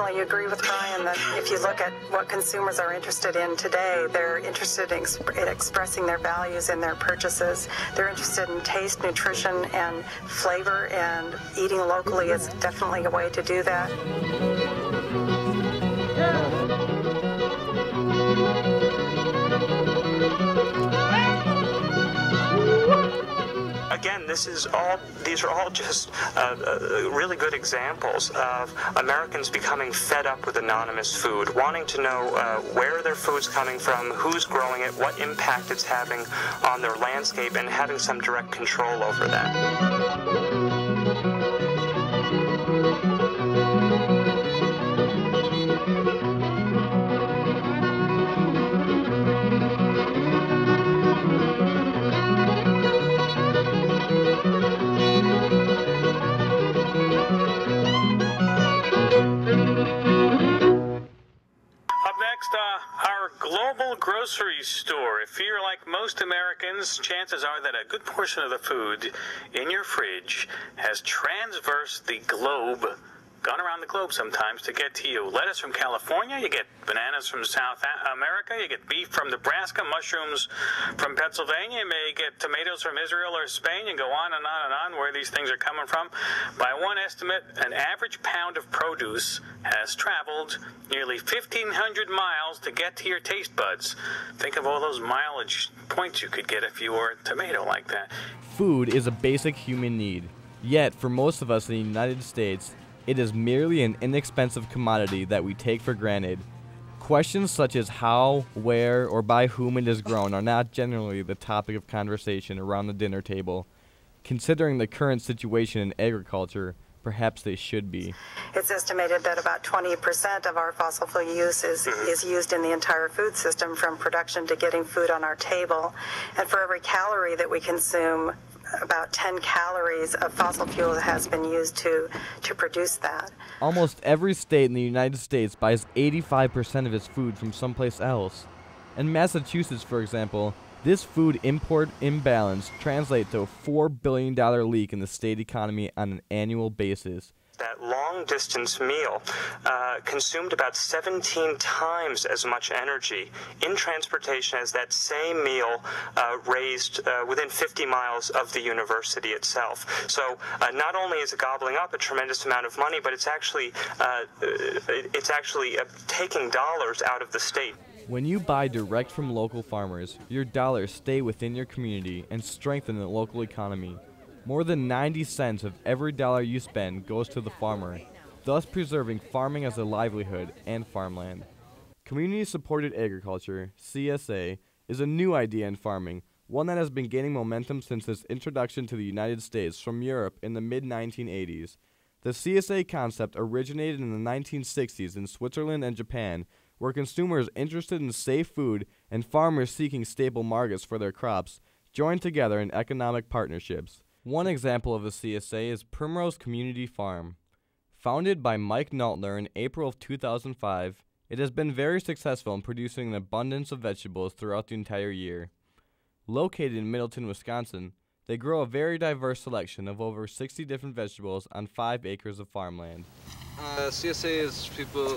definitely agree with Brian that if you look at what consumers are interested in today, they're interested in expressing their values in their purchases. They're interested in taste, nutrition, and flavor, and eating locally is definitely a way to do that. Again, these are all just really good examples of Americans becoming fed up with anonymous food, wanting to know where their food's coming from, who's growing it, what impact it's having on their landscape, and having some direct control over that. Our global grocery store. If you're like most Americans, chances are that a good portion of the food in your fridge has transversed the globe, gone around the globe sometimes to get to you. Lettuce from California, you get bananas from South America, you get beef from Nebraska, mushrooms from Pennsylvania, you may get tomatoes from Israel or Spain, and go on and on and on where these things are coming from. By one estimate, an average pound of produce has traveled nearly 1,500 miles to get to your taste buds. Think of all those mileage points you could get if you were a tomato like that. Food is a basic human need. Yet, for most of us in the United States, it is merely an inexpensive commodity that we take for granted. Questions such as how, where, or by whom it is grown are not generally the topic of conversation around the dinner table. Considering the current situation in agriculture, perhaps they should be. It's estimated that about 20% of our fossil fuel use is used in the entire food system, from production to getting food on our table. And for every calorie that we consume, about 10 calories of fossil fuel has been used to produce that. Almost every state in the United States buys 85% of its food from someplace else. In Massachusetts, for example, this food import imbalance translates to a $4 billion leak in the state economy on an annual basis. That long-distance meal consumed about 17 times as much energy in transportation as that same meal raised within 50 miles of the university itself. So not only is it gobbling up a tremendous amount of money, but it's actually taking dollars out of the state. When you buy direct from local farmers, your dollars stay within your community and strengthen the local economy. More than 90 cents of every dollar you spend goes to the farmer, thus preserving farming as a livelihood and farmland. Community-supported agriculture, CSA, is a new idea in farming, one that has been gaining momentum since its introduction to the United States from Europe in the mid-1980s. The CSA concept originated in the 1960s in Switzerland and Japan, where consumers interested in safe food and farmers seeking stable markets for their crops joined together in economic partnerships. One example of a CSA is Primrose Community Farm. Founded by Mike Naltner in April of 2005, it has been very successful in producing an abundance of vegetables throughout the entire year. Located in Middleton, Wisconsin, they grow a very diverse selection of over 60 different vegetables on 5 acres of farmland. CSA is people,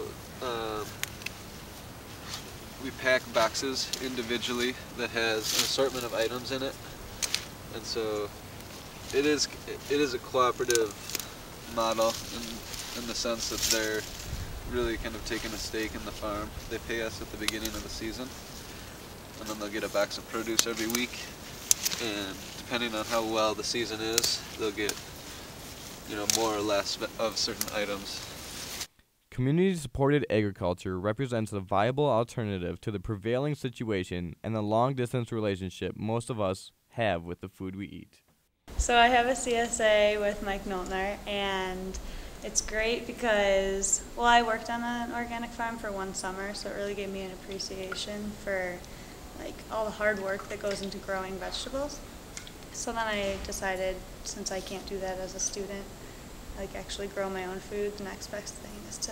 we pack boxes individually that has an assortment of items in it, and so it is a cooperative model in the sense that they're really kind of taking a stake in the farm. They pay us at the beginning of the season, and then they'll get a box of produce every week, and depending on how well the season is, they'll get, more or less of certain items. Community-supported agriculture represents a viable alternative to the prevailing situation and the long-distance relationship most of us have with the food we eat. So I have a CSA with Mike Noltner, and it's great because, I worked on an organic farm for one summer, so it really gave me an appreciation for all the hard work that goes into growing vegetables. So then I decided, since I can't do that as a student, actually grow my own food, the next best thing is to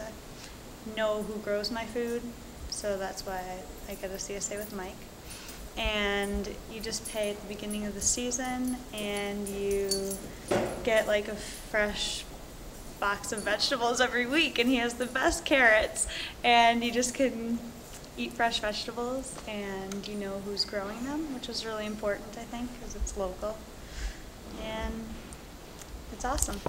know who grows my food. So that's why I got a CSA with Mike. And you just pay at the beginning of the season, and you get a fresh box of vegetables every week, and he has the best carrots, and you just can eat fresh vegetables, and you know who's growing them, which is really important, I think, because it's local, and it's awesome.